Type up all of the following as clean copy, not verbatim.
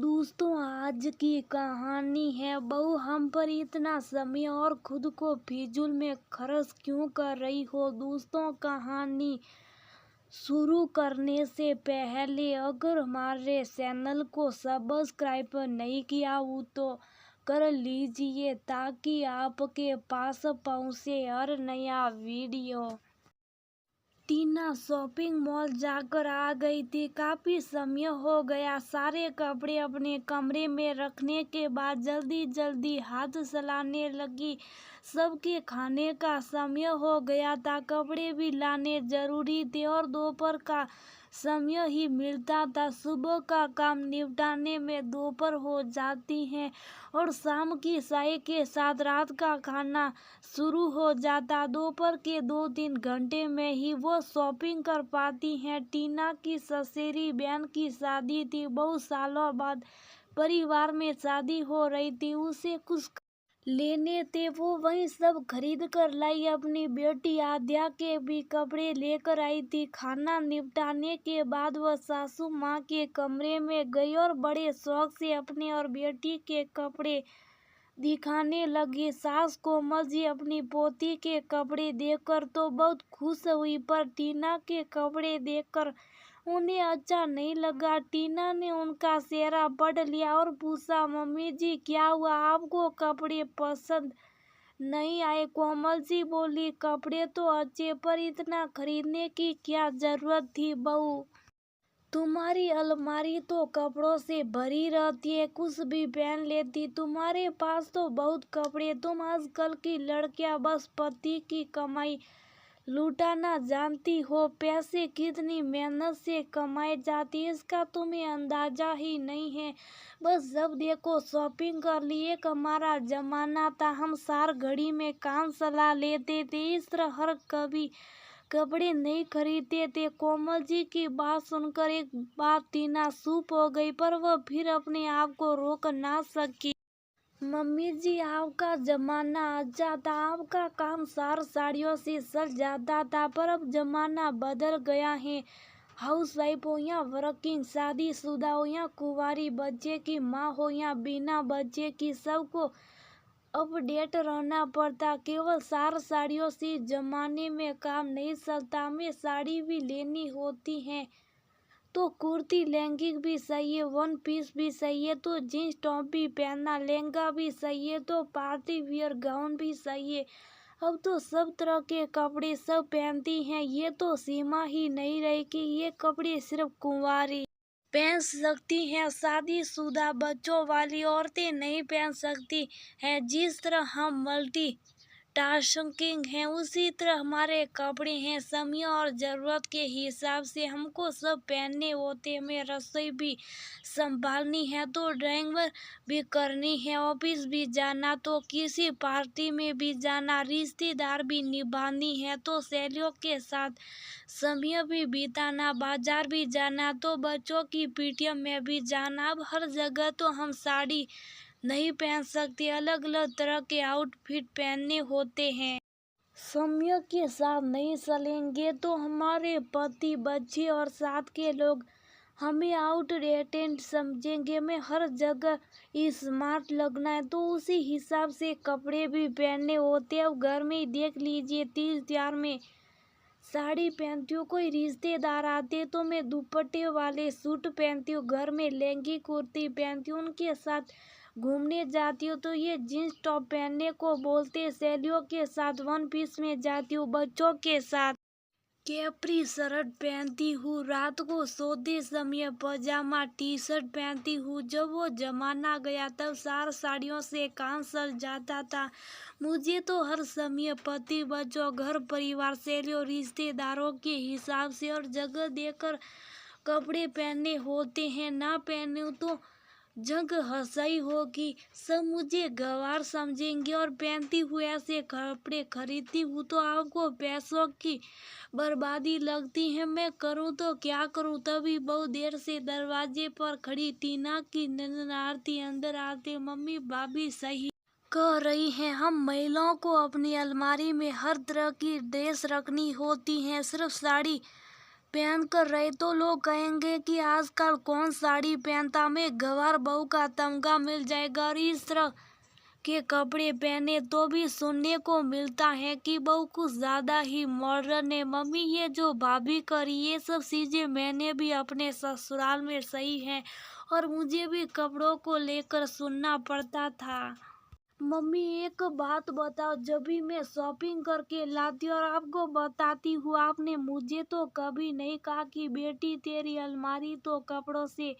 दोस्तों, आज की कहानी है बहू हम पर इतना समय और खुद को फिजूल में खर्च क्यों कर रही हो। दोस्तों, कहानी शुरू करने से पहले अगर हमारे चैनल को सब्सक्राइब नहीं किया हो तो कर लीजिए ताकि आपके पास पहुंचे हर नया वीडियो। टीना शॉपिंग मॉल जाकर आ गई थी। काफी समय हो गया। सारे कपड़े अपने कमरे में रखने के बाद जल्दी जल्दी हाथ चलाने लगी। सबके खाने का समय हो गया था। कपड़े भी लाने जरूरी थे और दोपहर का समय ही मिलता था। सुबह का काम निपटाने में दोपहर हो जाती है और शाम की चाय के साथ रात का खाना शुरू हो जाता। दोपहर के 2-3 घंटे में ही वो शॉपिंग कर पाती हैं। टीना की ससुरी बहन की शादी थी। बहुत सालों बाद परिवार में शादी हो रही थी। उसे कुछ लेने थे, वो वही सब खरीद कर लाई। अपनी बेटी आद्या के भी कपड़े लेकर आई थी। खाना निपटाने के बाद वह सासू माँ के कमरे में गई और बड़े शौक से अपने और बेटी के कपड़े दिखाने लगी। सास कोमल जी अपनी पोती के कपड़े देखकर तो बहुत खुश हुई, पर टीना के कपड़े देखकर उन्हें अच्छा नहीं लगा। टीना ने उनका चेहरा पढ़ लिया और पूछा, मम्मी जी क्या हुआ, आपको कपड़े पसंद नहीं आए? कोमल जी बोली, कपड़े तो अच्छे पर इतना खरीदने की क्या जरूरत थी बहू। तुम्हारी अलमारी तो कपड़ों से भरी रहती है, कुछ भी पहन लेती। तुम्हारे पास तो बहुत कपड़े। तुम आजकल की लड़कियां बस पति की कमाई लुटाना जानती हो। पैसे कितनी मेहनत से कमाए जाती है इसका तुम्हें अंदाजा ही नहीं है। बस जब देखो शॉपिंग कर ली। एक हमारा जमाना था, हम सार घड़ी में काम चला लेते थे। इस तरह हर कभी कपड़े नहीं खरीदते थे। कोमल जी की बात सुनकर एक बार टीना चुप हो गई, पर वह फिर अपने आप को रोक ना सकी। मम्मी जी, आपका जमाना अच्छा था, आपका काम सार साड़ियों से सज जाता था, पर अब जमाना बदल गया है। हाउस वाइफ हो या वर्किंग, शादीशुदा हो या कुंवारी, बच्चे की माँ हो या बिना बच्चे की, सबको अपडेट रहना पड़ता। केवल सार साड़ियों से जमाने में काम नहीं चलता। हमें साड़ी भी लेनी होती है तो कुर्ती लहंगी भी चाहिए, वन पीस भी चाहिए तो जींस टॉप भी पहनना, लहंगा भी चाहिए तो पार्टी वियर गाउन भी चाहिए। अब तो सब तरह के कपड़े सब पहनती हैं। ये तो सीमा ही नहीं रही कि ये कपड़े सिर्फ कुंवारी पहन सकती हैं, शादीशुदा बच्चों वाली औरतें नहीं पहन सकती हैं। जिस तरह हम मल्टी टास्किंग हैं, उसी तरह हमारे कपड़े हैं। समय और ज़रूरत के हिसाब से हमको सब पहनने होते हैं। हमें रसोई भी संभालनी है तो ड्राइंग भी करनी है, ऑफिस भी जाना तो किसी पार्टी में भी जाना, रिश्तेदार भी निभानी है तो सहेलियों के साथ समय भी बिताना, बाजार भी जाना तो बच्चों की पीटियों में भी जाना। अब हर जगह तो हम साड़ी नहीं पहन सकते, अलग अलग तरह के आउटफिट पहनने होते हैं। समय के साथ नहीं चलेंगे तो हमारे पति, बच्चे और साथ के लोग हमें आउटडेटेड समझेंगे। में हर जगह स्मार्ट लगना है तो उसी हिसाब से कपड़े भी पहनने होते हैं। अब घर में देख लीजिए, तीज त्योहार में साड़ी पहनती हूँ, कोई रिश्तेदार आते तो मैं दुपट्टे वाले सूट पहनती हूँ, घर में लहंगी कुर्ती पहनती हूँ। उनके साथ घूमने जाती हूँ तो ये जींस टॉप पहनने को बोलते। सहेलियों के साथ वन पीस में जाती हूँ, बच्चों के साथ कैप्री शर्ट पहनती हूँ, रात को सोते समय पजामा टी शर्ट पहनती हूँ। जब वो जमाना गया तब सार साड़ियों से काम चल जाता था। मुझे तो हर समय पति, बच्चों, घर परिवार, सहेलियों, रिश्तेदारों के हिसाब से और जगह देकर कपड़े पहनने होते हैं। ना पहने तो जंग हंसाई होगी, सब मुझे गंवार समझेंगे। और पहनती हुए ऐसे कपड़े खरीदती हूँ तो आपको पैसों की बर्बादी लगती है। मैं करूँ तो क्या करूँ। तभी बहुत देर से दरवाजे पर खड़ी टीना की ननद अंदर आते, मम्मी भाभी सही कह रही हैं, हम महिलाओं को अपनी अलमारी में हर तरह की ड्रेस रखनी होती हैं, सिर्फ साड़ी पहन कर रहे तो लोग कहेंगे कि आजकल कौन साड़ी पहनता, मैं गंवार बहू का तमगा मिल जाएगा। और इस तरह के कपड़े पहने तो भी सुनने को मिलता है कि बहू कुछ ज्यादा ही मॉडर्न है। मम्मी, ये जो भाभी करी ये सब चीजें मैंने भी अपने ससुराल में सही है और मुझे भी कपड़ों को लेकर सुनना पड़ता था। मम्मी, एक बात बताओ, जब भी मैं शॉपिंग करके लाती और आपको बताती हूँ, आपने मुझे तो कभी नहीं कहा कि बेटी तेरी अलमारी तो कपड़ों से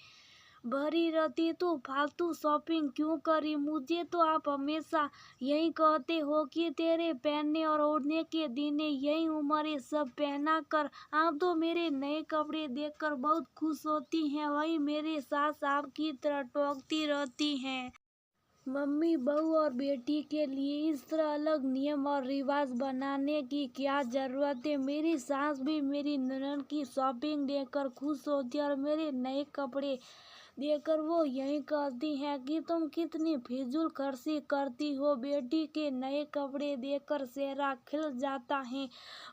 भरी रहती, तो फालतू शॉपिंग क्यों करी। मुझे तो आप हमेशा यही कहते हो कि तेरे पहनने और ओढ़ने के दिन है, यही उम्र है, सब पहना कर। आप तो मेरे नए कपड़े देखकर बहुत खुश होती हैं, वही मेरे सास आपकी तरह टोकती रहती हैं। मम्मी, बहू और बेटी के लिए इस तरह अलग नियम और रिवाज बनाने की क्या जरूरत है। मेरी सास भी मेरी ननद की शॉपिंग देखकर खुश होती है और मेरे नए कपड़े देखकर वो यही कहती है कि तुम कितनी फिजूल खर्ची करती हो। बेटी के नए कपड़े देखकर चेहरा खिल जाता है,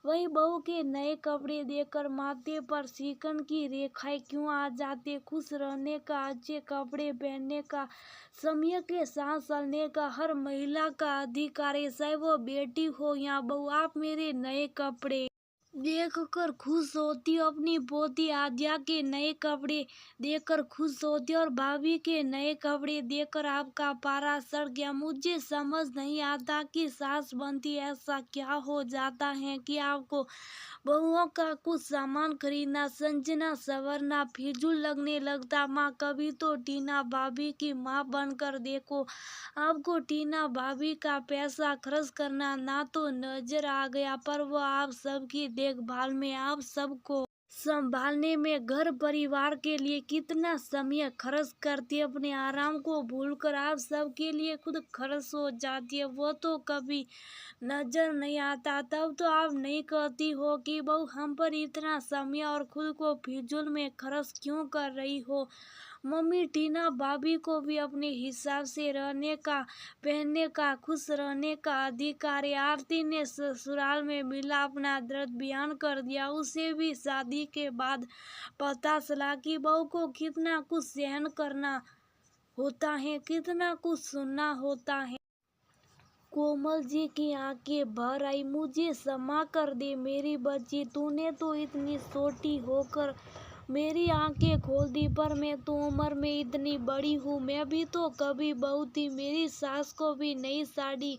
वही बहू के नए कपड़े देखकर माथे पर चिकन की रेखाएं क्यों आ जाती। खुश रहने का, अच्छे कपड़े पहनने का, समय के साथ चलने का हर महिला का अधिकार है, चाहे वो बेटी हो या बहू। आप मेरे नए कपड़े देखकर खुश होती हो, अपनी पोती आद्या के नए कपड़े देखकर खुश होती हो और भाभी के नए कपड़े देखकर आपका पारा सड़ गया। मुझे समझ नहीं आता कि सास बनती ऐसा क्या हो जाता है कि आपको बहुओं का कुछ सामान खरीदना, संजना संवरना फिजूल लगने लगता। माँ, कभी तो टीना भाभी की माँ बनकर देखो। आपको टीना भाभी का पैसा खर्च करना ना तो नजर आ गया, पर वो आप सबकी देखभाल में, आप सबको संभालने में, घर परिवार के लिए कितना समय खर्च करती है। अपने आराम को भूलकर आप सबके लिए खुद खर्च हो जाती है, वो तो कभी नजर नहीं आता। तब तो आप नहीं कहती हो कि बहू हम पर इतना समय और खुद को फिजूल में खर्च क्यों कर रही हो। मम्मी, टीना भाभी को भी अपने हिसाब से रहने का, पहनने का, खुश रहने का अधिकार है। आरती ने ससुराल में मिला अपना दर्द बयान कर दिया। उसे भी शादी के बाद पता चला कि बहू को कितना कुछ सहन करना होता है, कितना कुछ सुनना होता है। कोमल जी की आंखें भर आई। मुझे क्षमा कर दे मेरी बच्ची, तूने तो इतनी छोटी होकर मेरी आंखें खोल दी, पर मैं तो उम्र में इतनी बड़ी हूँ। मैं भी तो कभी बहू थी, मेरी सास को भी नई साड़ी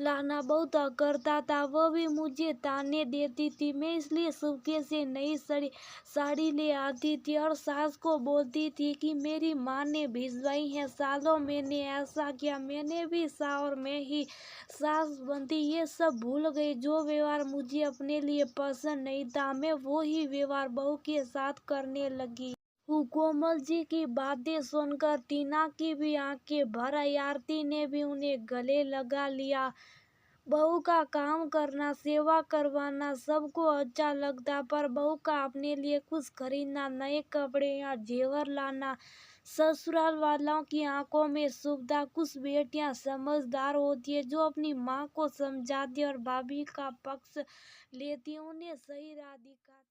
लाना बहुत करता था, वो भी मुझे ताने देती थी। मैं इसलिए सूखे से नई साड़ी ले आती थी और सास को बोलती थी कि मेरी माँ ने भिजवाई है। सालों मैंने ऐसा किया, मैंने भी और मैं ही सास बनती। ये सब भूल गई, जो व्यवहार मुझे अपने लिए पसंद नहीं था, मैं वो ही व्यवहार बहू के साथ करने लगी। कोमल जी की बातें सुनकर टीना की भी आंखें भर आई। आरती ने भी उन्हें गले लगा लिया। बहू का काम करना, सेवा करवाना सबको अच्छा लगता, पर बहू का अपने लिए कुछ खरीदना, नए कपड़े या जेवर लाना ससुराल वालों की आंखों में शुभता। कुछ बेटियां समझदार होती है जो अपनी माँ को समझाती और भाभी का पक्ष लेती, उन्हें सही राह दिखाती।